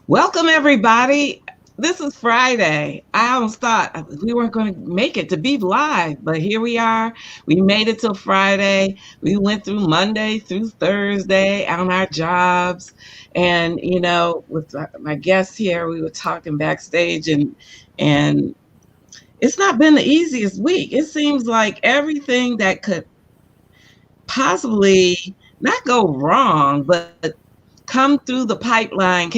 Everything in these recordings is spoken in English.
Welcome, everybody. This is Friday. I almost thought we weren't going to make it to be live, but here we are. We made it till Friday. We went through Monday through Thursday on our jobs. And, with my guests here, we were talking backstage, and it's not been the easiest week. It seems like everything that could possibly not go wrong, but came through the pipeline.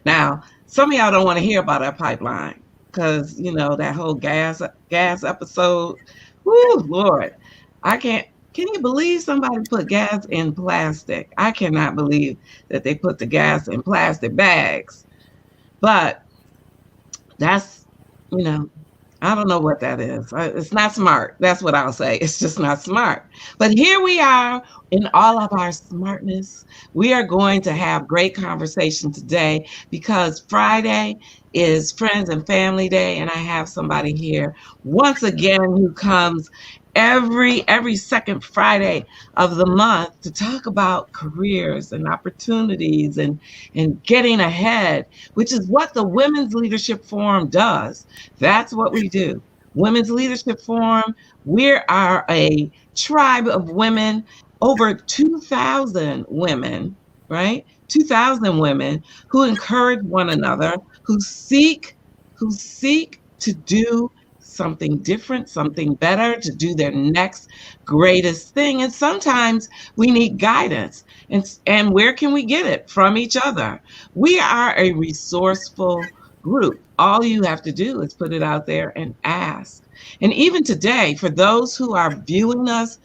Now, some of y'all don't want to hear about our pipeline because that whole gas episode. Woo, Lord, I can't. Can you believe somebody put gas in plastic? I cannot believe that they put the gas in plastic bags. But that's, you know, I don't know what that is. It's not smart. That's what I'll say. It's just not smart. But here we are in all of our smartness. We are going to have great conversation today because Friday is Friends and Family Day, and I have somebody here once again who comes every second Friday of the month to talk about careers and opportunities and getting ahead, which is what the Women's Leadership Forum does. That's what we do. Women's Leadership Forum, we are a tribe of women, over 2,000 women, right? 2,000 women who encourage one another, who seek to do something different, something better, to do their next greatest thing. And sometimes we need guidance. And where can we get it? From each other. We are a resourceful group. All you have to do is put it out there and ask. And even today, for those who are viewing us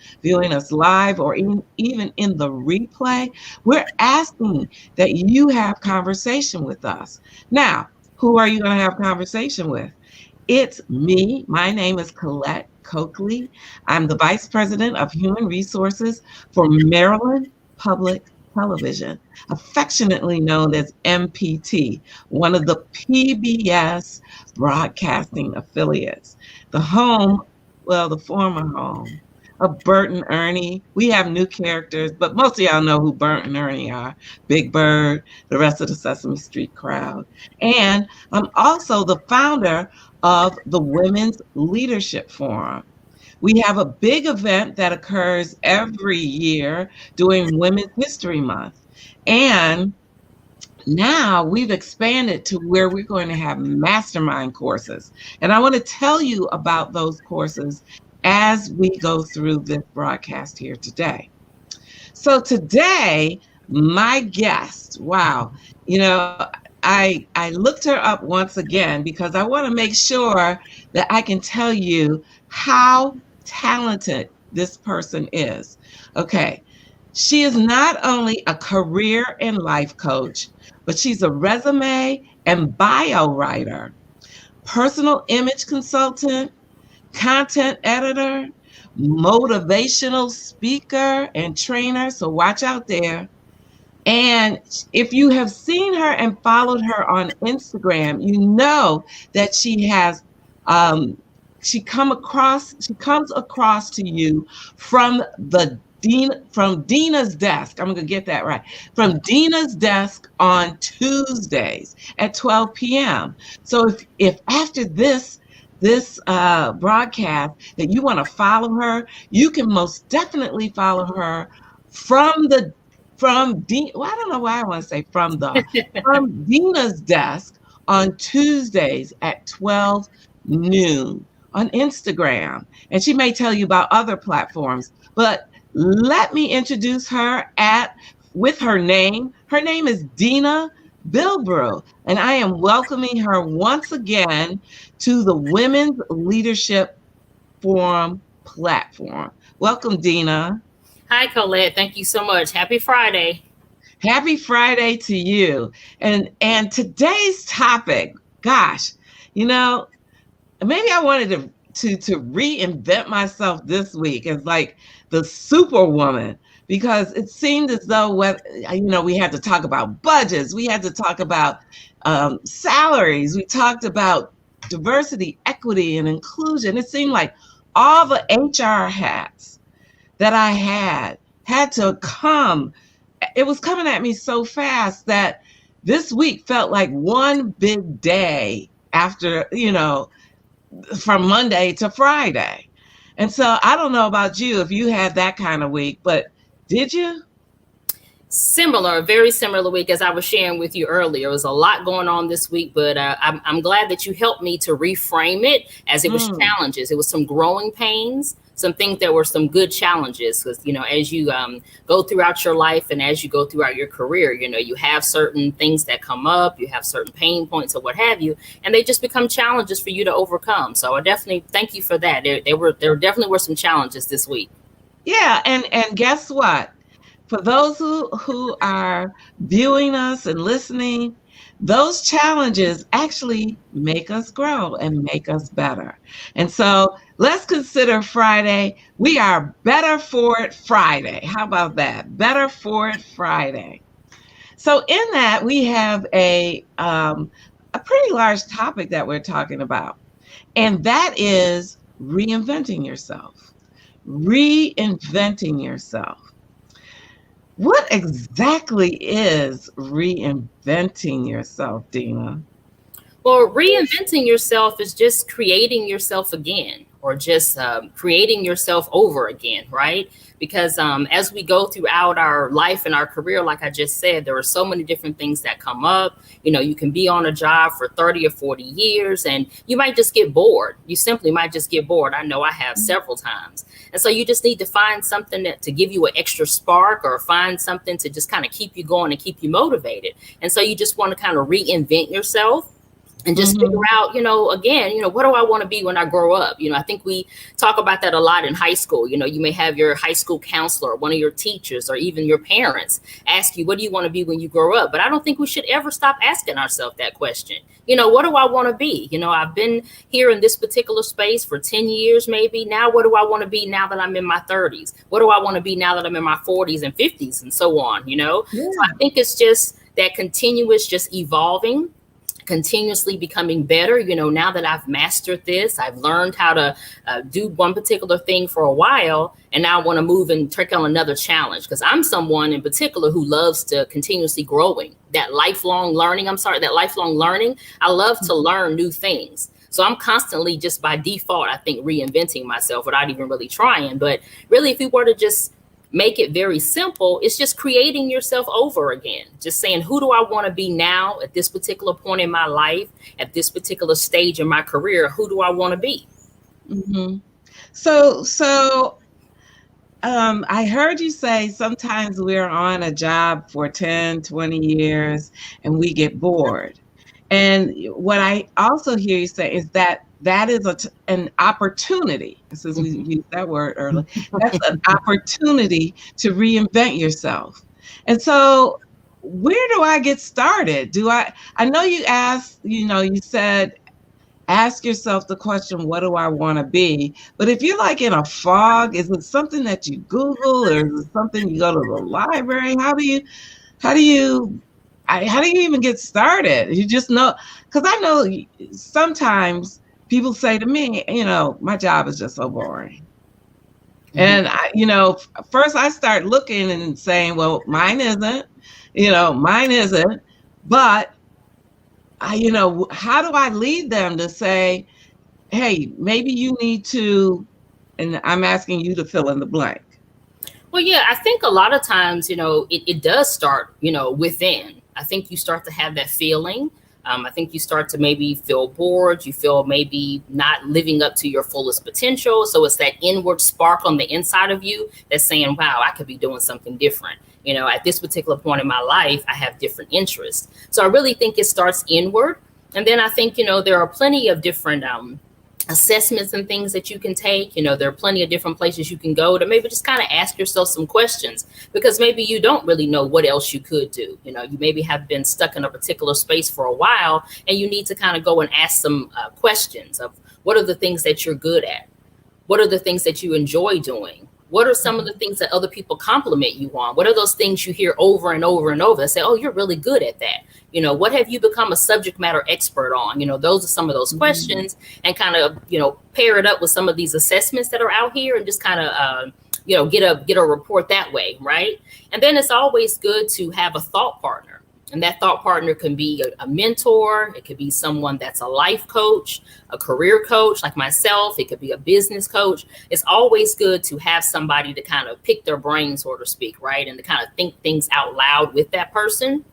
live, or even in the replay, we're asking that you have conversation with us. Now, who are you going to have conversation with? It's me. My name is Colette Coakley. I'm the Vice President of Human Resources for Maryland Public Television, affectionately known as MPT, one of the PBS broadcasting affiliates. The former home of Bert and Ernie. We have new characters, but most of y'all know who Bert and Ernie are. Big Bird, the rest of the Sesame Street crowd. And I'm also the founder of the Women's Leadership Forum. We have a big event that occurs every year during Women's History Month. And now we've expanded to where we're going to have mastermind courses. And I want to tell you about those courses as we go through this broadcast here today. So today, my guest, wow, I looked her up once again because I want to make sure that I can tell you how talented this person is. Okay. She is not only a career and life coach, but she's a resume and bio writer, personal image consultant, content editor, motivational speaker and trainer. So watch out there. And if you have seen her and followed her on Instagram, you know that she has she comes across to you from Dina's desk. I'm gonna get that right. From Dina's desk on Tuesdays at 12 p.m. So if after this broadcast that you want to follow her, you can most definitely follow her from I don't know why I want to say from Dina's desk on Tuesdays at 12 noon on Instagram. And she may tell you about other platforms, but let me introduce her with her name. Her name is Dina Bilbrough, and I am welcoming her once again to the Women's Leadership Forum platform. Welcome, Dina. Hi, Colette. Thank you so much. Happy Friday. Happy Friday to you. And today's topic, gosh, maybe I wanted to reinvent myself this week as like the superwoman, because it seemed as though we had to talk about budgets, we had to talk about salaries, we talked about diversity, equity, and inclusion. It seemed like all the HR hats that I had to come it was coming at me so fast that this week felt like one big day after, from Monday to Friday. And so I don't know about you if you had that kind of week, but did you? Similar, very similar week as I was sharing with you earlier. It was a lot going on this week, but I'm glad that you helped me to reframe it as it was Mm, challenges. It was some growing pains, some things that were some good challenges. Because, as you go throughout your life and as you go throughout your career, you have certain things that come up, you have certain pain points or what have you, and they just become challenges for you to overcome. So I definitely thank you for that. There definitely were some challenges this week. yeah, and guess what? For those who are viewing us and listening, those challenges actually make us grow and make us better. And so let's consider Friday. We are better for it Friday. How about that? Better for it Friday. So in that we have a pretty large topic that we're talking about, and that is reinventing yourself. Reinventing yourself. What exactly is reinventing yourself, Dina? Well, reinventing yourself is just creating yourself again or just creating yourself over again, right? Because as we go throughout our life and our career, like I just said, there are so many different things that come up. You can be on a job for 30 or 40 years and you might just get bored. You simply might just get bored. I know I have several times. And so you just need to find something to give you an extra spark or find something to just kind of keep you going and keep you motivated. And so you just want to kind of reinvent yourself and just figure Mhm, out, again, what do I want to be when I grow up? I think we talk about that a lot in high school. You may have your high school counselor, one of your teachers, or even your parents ask you, what do you want to be when you grow up? But I don't think we should ever stop asking ourselves that question. What do I want to be? I've been here in this particular space for 10 years, maybe. Now, what do I want to be now that I'm in my 30s? What do I want to be now that I'm in my 40s and 50s and so on? So I yeah. think it's just that continuous, just evolving, continuously becoming better. Now that I've mastered this, I've learned how to do one particular thing for a while, and now I want to move and take on another challenge because I'm someone in particular who loves to continuously growing. That lifelong learning, I love to learn new things. So I'm constantly, just by default, I think, reinventing myself without even really trying. But really, if we were to just make it very simple, it's just creating yourself over again. Just saying, who do I want to be now at this particular point in my life, at this particular stage in my career? Who do I want to be? Mhm. So I heard you say sometimes we're on a job for 10, 20 years and we get bored. And what I also hear you say is that that is an opportunity. Since we used that word earlier, that's an opportunity to reinvent yourself. And so, where do I get started? I know you asked, you said, ask yourself the question, what do I want to be? But if you're like in a fog, is it something that you Google or is it something you go to the library? How do you how do you even get started? You just know, because I know sometimes people say to me, my job is just so boring. Mhm. And first I start looking and saying, well, mine isn't, mine isn't. But how do I lead them to say, hey, maybe you need to, and I'm asking you to fill in the blank. Well, yeah, I think a lot of times, it does start, within. I think you start to have that feeling. I think you start to maybe feel bored. You feel maybe not living up to your fullest potential. So it's that inward spark on the inside of you that's saying, wow, I could be doing something different. At this particular point in my life, I have different interests. So I really think it starts inward. And then I think, there are plenty of different assessments and things that you can take. There are plenty of different places you can go to maybe just kind of ask yourself some questions because maybe you don't really know what else you could do. You maybe have been stuck in a particular space for a while and you need to kind of go and ask some questions of what are the things that you're good at? What are the things that you enjoy doing? What are some of the things that other people compliment you on? What are those things you hear over and over and over and say, oh, you're really good at that? What have you become a subject matter expert on? Those are some of those Mhm. questions and kind of, pair it up with some of these assessments that are out here and just kind of get a report that way, right? And then it's always good to have a thought partner. And that thought partner can be a mentor. It could be someone that's a life coach, a career coach like myself. It could be a business coach. It's always good to have somebody to kind of pick their brain, so to speak, right? And to kind of think things out loud with that person,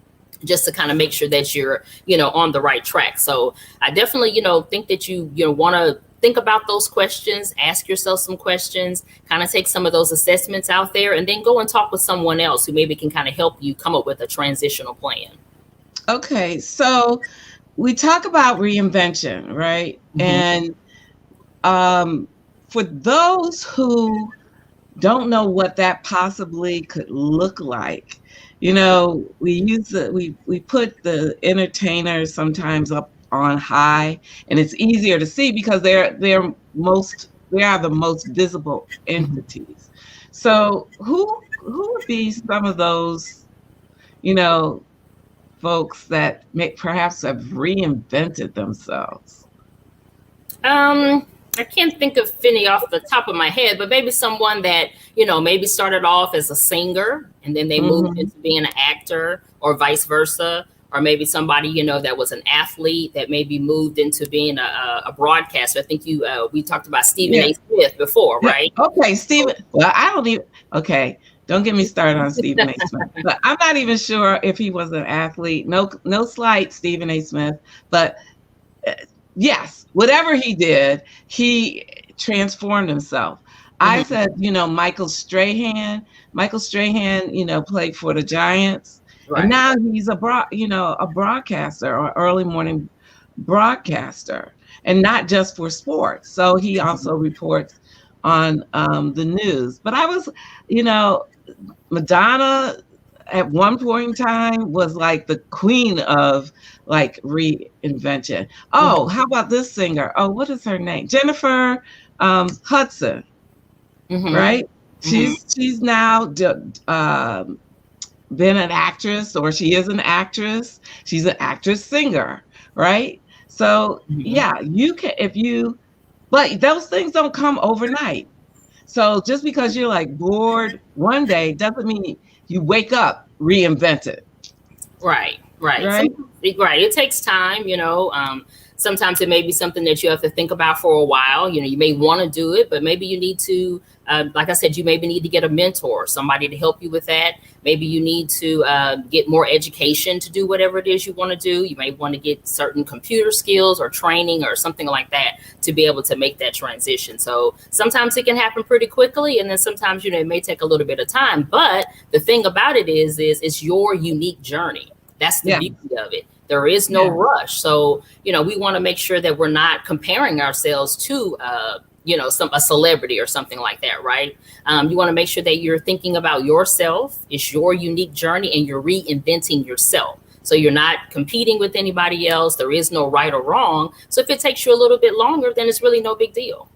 just to kind of make sure that you're, on the right track. So I definitely, think that you want to think about those questions, ask yourself some questions, kind of take some of those assessments out there, and then go and talk with someone else who maybe can kind of help you come up with a transitional plan. Okay, so we talk about reinvention, right? Mm-hmm. And for those who don't know what that possibly could look like, we put the entertainers sometimes up on high, and it's easier to see because they are the most visible Mm-hmm. entities. So who would be some of those, you know, folks that may perhaps have reinvented themselves? I can't think of any off the top of my head, but maybe someone that, maybe started off as a singer and then they moved Hmm. into being an actor or vice versa. Or maybe somebody, that was an athlete that maybe moved into being a broadcaster. I think we talked about Stephen Yeah. A. Smith before, Yeah. right? Okay, Stephen. Well, I don't even. Okay, don't get me started on Stephen A. Smith. But I'm not even sure if he was an athlete. No, no slight, Stephen A. Smith. But uh, yes, whatever he did, he transformed himself. I Hmm. said, Michael Strahan. Michael Strahan, played for the Giants, and Right. now he's a broadcaster or early morning broadcaster, and not just for sports. So he also reports on the news. But I was, you know, Madonna at one point in time was like the queen of like reinvention. Oh, Hmm. how about this singer? Oh, what is her name? Jennifer Hudson, Hmm. right? Hmm. She's now been an actress, or she is an actress. She's an actress singer, right? So Hmm. yeah, you can if you, but those things don't come overnight. So just because you're like bored one day doesn't mean you wake up reinvented, Right, right. right? Right. It takes time, sometimes it may be something that you have to think about for a while. You may want to do it, but maybe you need to, like I said, you maybe need to get a mentor, somebody to help you with that. Maybe you need to get more education to do whatever it is you want to do. You may want to get certain computer skills or training or something like that to be able to make that transition. So sometimes it can happen pretty quickly, and then sometimes, it may take a little bit of time. But the thing about it is it's your unique journey. That's the Yeah, beauty of it. There is no yeah. rush. So, we want to make sure that we're not comparing ourselves to, a celebrity or something like that, right? You want to make sure that you're thinking about yourself. It's your unique journey, and you're reinventing yourself. So you're not competing with anybody else. There is no right or wrong. So if it takes you a little bit longer, then it's really no big deal.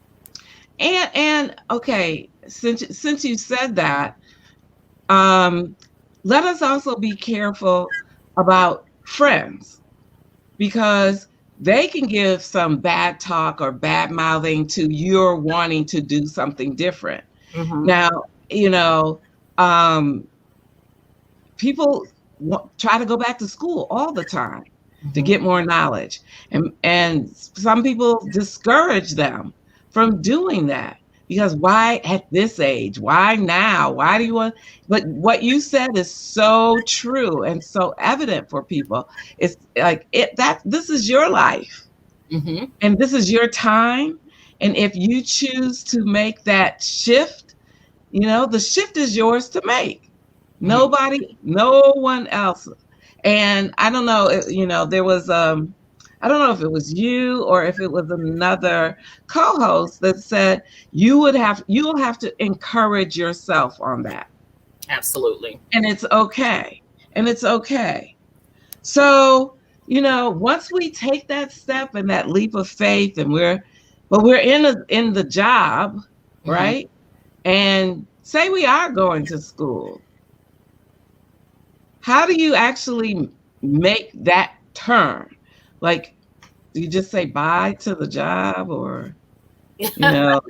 And okay, since you said that, um, let us also be careful about friends, because they can give some bad talk or bad mouthing to your wanting to do something different. Mm-hmm. Now, you know, um, people try to go back to school all the time to Mm-hmm. get more knowledge, and some people discourage them from doing that, because why at this age, why now, why do you want, but what you said is so true and so evident for people. It's like it that this is your life, Mm-hmm. and this is your time, and if you choose to make that shift, the shift is yours to make. Mm-hmm. Nobody, no one else. And I don't know, there was I don't know if it was you or if it was another co-host that said you'll have to encourage yourself on that. Absolutely. And it's okay. And it's okay. So, once we take that step and that leap of faith, and we're in the job, Mm-hmm. right? And say we are going to school, how do you actually make that turn? Like, do you just say bye to the job, or? You know,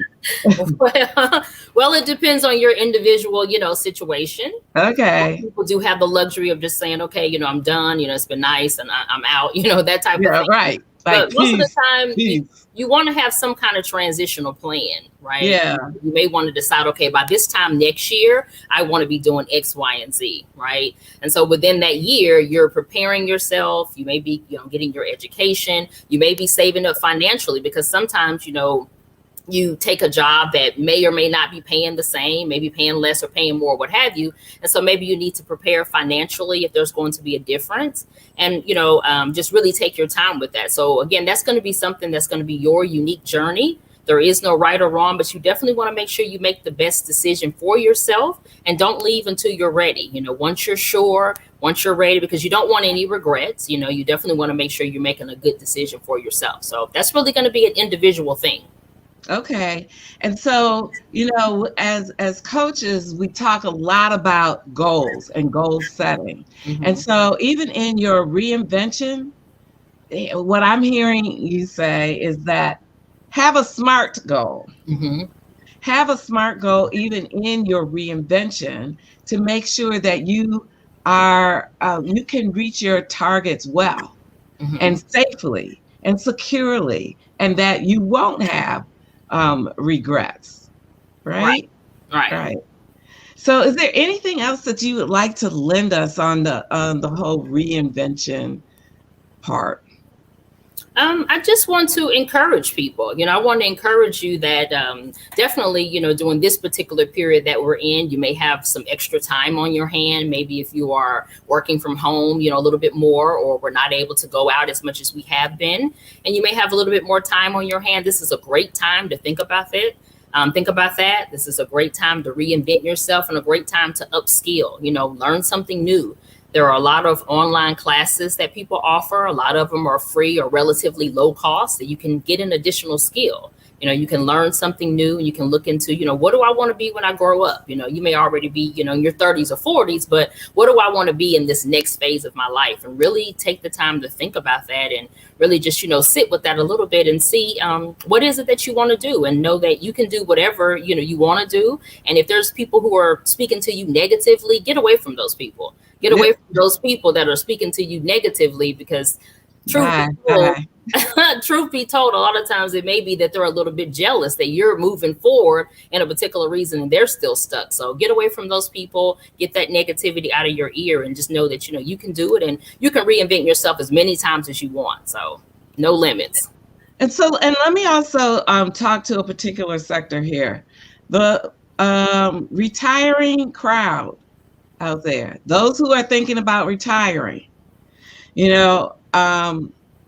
Well, well, it depends on your individual, situation. Some okay. people do have the luxury of just saying, okay, I'm done, it's been nice and I'm out, that type of Yeah, thing. right. Like But most of the peace, time, peace. you want to have some kind of transitional plan, right? Yeah. You may want to decide, okay, by this time next year, I want to be doing X, Y, and Z, right? And so within that year, you're preparing yourself. You may be, getting your education. You may be saving up financially because sometimes, you take a job that may or may not be paying the same, maybe paying less or paying more, what have you. And so maybe you need to prepare financially if there's going to be a difference, and just really take your time with that. So again, that's going to be something that's going to be your unique journey. There is no right or wrong, but you definitely want to make sure you make the best decision for yourself and don't leave until you're ready. Once you're sure, once you're ready, because you don't want any regrets. You definitely want to make sure you're making a good decision for yourself. So that's really going to be an individual thing. Okay. And so, as coaches, we talk a lot about goals and goal setting. And Hmm. so even in your reinvention, what I'm hearing you say is that have a SMART goal. Hmm. Have a SMART goal even in your reinvention to make sure that you can reach your targets well Hmm. and safely and securely, and that you won't have regrets, Right. right? Right. Right. So, is there anything else that you would like to lend us on the whole reinvention part? I just want to encourage people. I want to encourage you that definitely, during this particular period that we're in, you may have some extra time on your hand. Maybe if you are working from home, a little bit more, or we're not able to go out as much as we have been, and you may have a little bit more time on your hand. This is a great time to think about it. Think about that. This is a great time to reinvent yourself and a great time to upskill, learn something new. There are a lot of online classes that people offer. A lot of them are free or relatively low cost that you can get an additional skill. You can learn something new and you can look into, what do I want to be when I grow up? You may already be, in your 30s or 40s, but what do I want to be in this next phase of my life? And really take the time to think about that and really just, sit with that a little bit and see what is it that you want to do, and know that you can do whatever, you want to do. And if there's people who are speaking to you negatively, get away from those people. Get Yeah. away from those people that are speaking to you negatively, because truth be Bye. told, Bye. truth be told, a lot of times it may be that they're a little bit jealous that you're moving forward in a particular reason and they're still stuck. So get away from those people, get that negativity out of your ear, and just know that you can do it and you can reinvent yourself as many times as you want. So no limits. And let me also talk to a particular sector here, the retiring crowd out there, those who are thinking about retiring. You know,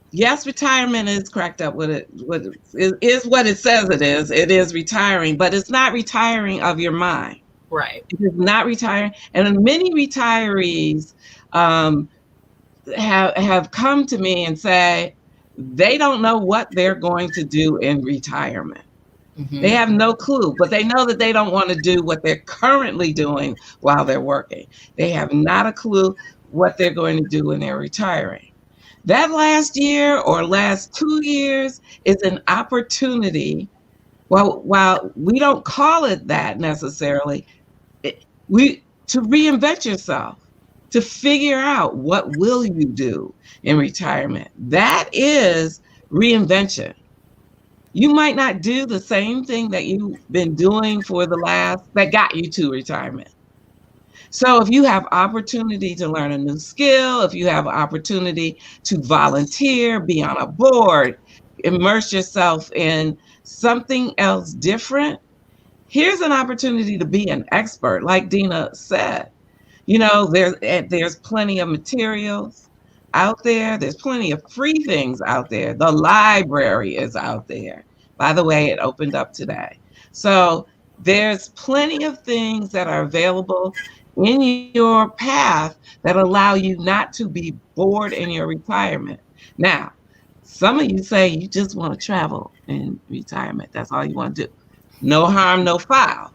yes, retirement is cracked up is what it says it is. It is retiring, but it's not retiring of your mind. Right. It is not retiring. And many retirees um, have come to me and say they don't know what they're going to do in retirement. They Hmm. have no clue, but they know that they don't want to do what they're currently doing while they're working. They have not a clue what they're going to do when they're retiring. That last year or last 2 years is an opportunity. While we don't call it that necessarily, we to reinvent yourself, to figure out what will you do in retirement. That is reinvention. You might not do the same thing that you've been doing for the last that got you to retirement. So if you have opportunity to learn a new skill, if you have opportunity to volunteer, be on a board, immerse yourself in something else different, here's an opportunity to be an expert. Like Dina said, there's plenty of materials out there. There's plenty of free things out there. The library is out there. By the way, it opened up today. So there's plenty of things that are available in your path that allow you not to be bored in your retirement. Now, some of you say you just want to travel in retirement. That's all you want to do. No harm, no foul.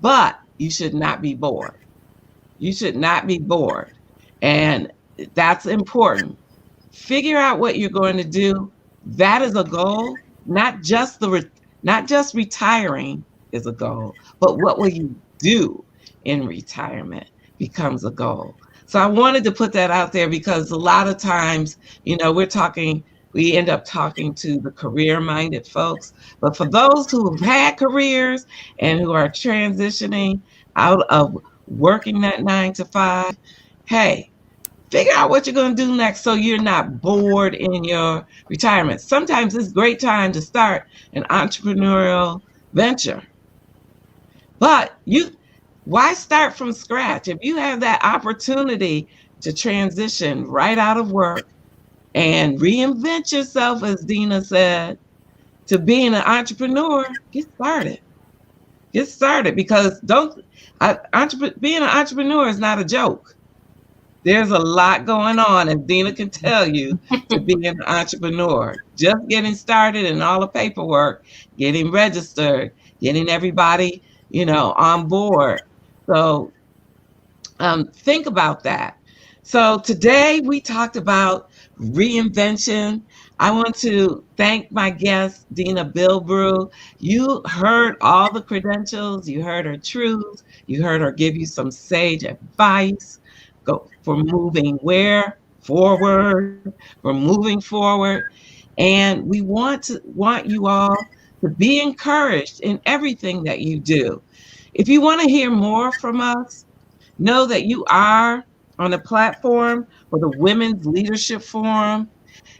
But you should not be bored. You should not be bored. And that's important. Figure out what you're going to do. That is a goal, not just Not just retiring is a goal, but what will you do in retirement becomes a goal. So I wanted to put that out there because a lot of times, we end up talking to the career minded folks. But for those who have had careers and who are transitioning out of working that 9 to 5, hey, figure out what you're going to do next so you're not bored in your retirement. Sometimes it's a great time to start an entrepreneurial venture. But why start from scratch? If you have that opportunity to transition right out of work and reinvent yourself, as Dina said, to being an entrepreneur, get started. Get started because being an entrepreneur is not a joke. There's a lot going on, and Dina can tell you to be an entrepreneur. Just getting started and all the paperwork, getting registered, getting everybody, on board. So think about that. So today we talked about reinvention. I want to thank my guest, Dina Bilbrew. You heard all the credentials, you heard her truths, you heard her give you some sage advice for moving where forward, for moving forward. And we want you all to be encouraged in everything that you do. If you want to hear more from us, know that you are on a platform for the Women's Leadership Forum.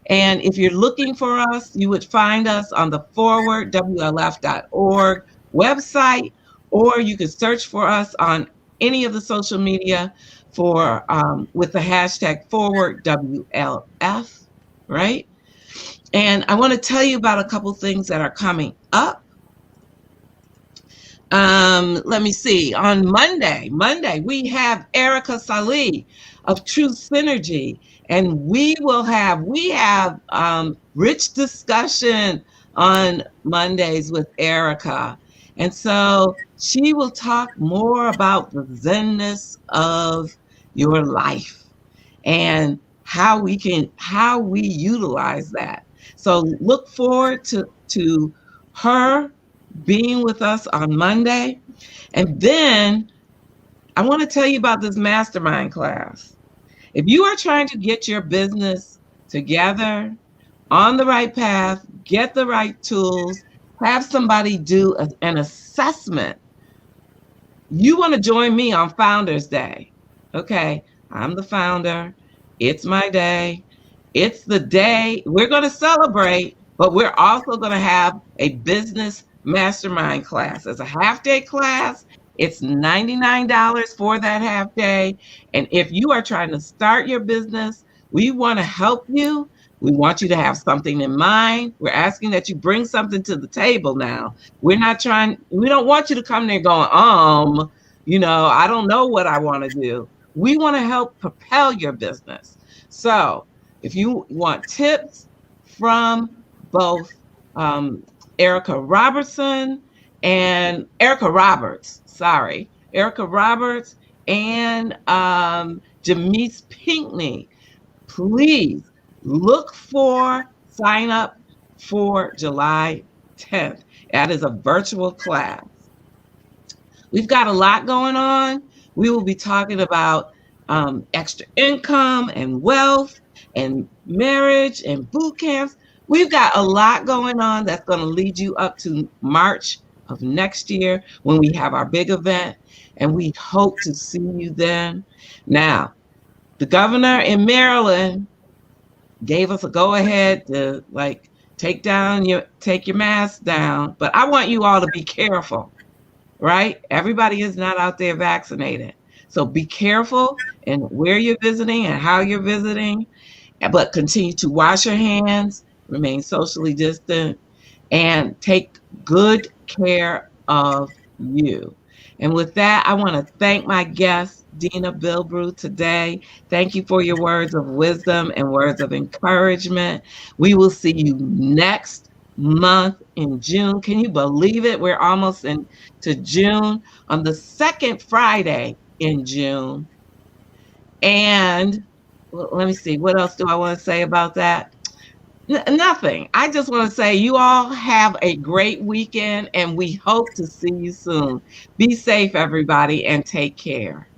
And if you're looking for us, you would find us on the forwardwlf.org website, or you could search for us on any of the social media with the hashtag forwardwlf, right? And I want to tell you about a couple things that are coming up. Let me see. On Monday, we have Erica Salih of True Synergy, and we have rich discussion on Mondays with Erica. And so she will talk more about the zenness of your life and how we utilize that. So look forward to her being with us on Monday. And then I want to tell you about this mastermind class. If you are trying to get your business together, on the right path, get the right tools, have somebody do an assessment, you want to join me on Founders Day. Okay, I'm the founder. It's my day. It's the day we're going to celebrate, but we're also going to have a business mastermind class. As a half-day class, it's $99 for that half day. And if you are trying to start your business, we want to help you. We want you to have something in mind. We're asking that you bring something to the table now. We don't want you to come there going, I don't know what I want to do. We want to help propel your business. So if you want tips from both Erica Roberts and Jamise Pinkney, please sign up for July 10th. That is a virtual class. We've got a lot going on. We will be talking about extra income and wealth and marriage and boot camps. We've got a lot going on that's going to lead you up to March of next year when we have our big event, and we hope to see you then. Now, the governor in Maryland gave us a go-ahead to take your mask down, but I want you all to be careful, right? Everybody is not out there vaccinated. So be careful in where you're visiting and how you're visiting, but continue to wash your hands, remain socially distant, and take good care of you. And with that, I want to thank my guest, Dina Bilbrew, today. Thank you for your words of wisdom and words of encouragement. We will see you next month in June. Can you believe it? We're almost into June, on the second Friday in June. And let me see, what else do I want to say about that? Nothing. I just want to say you all have a great weekend and we hope to see you soon. Be safe, everybody, and take care.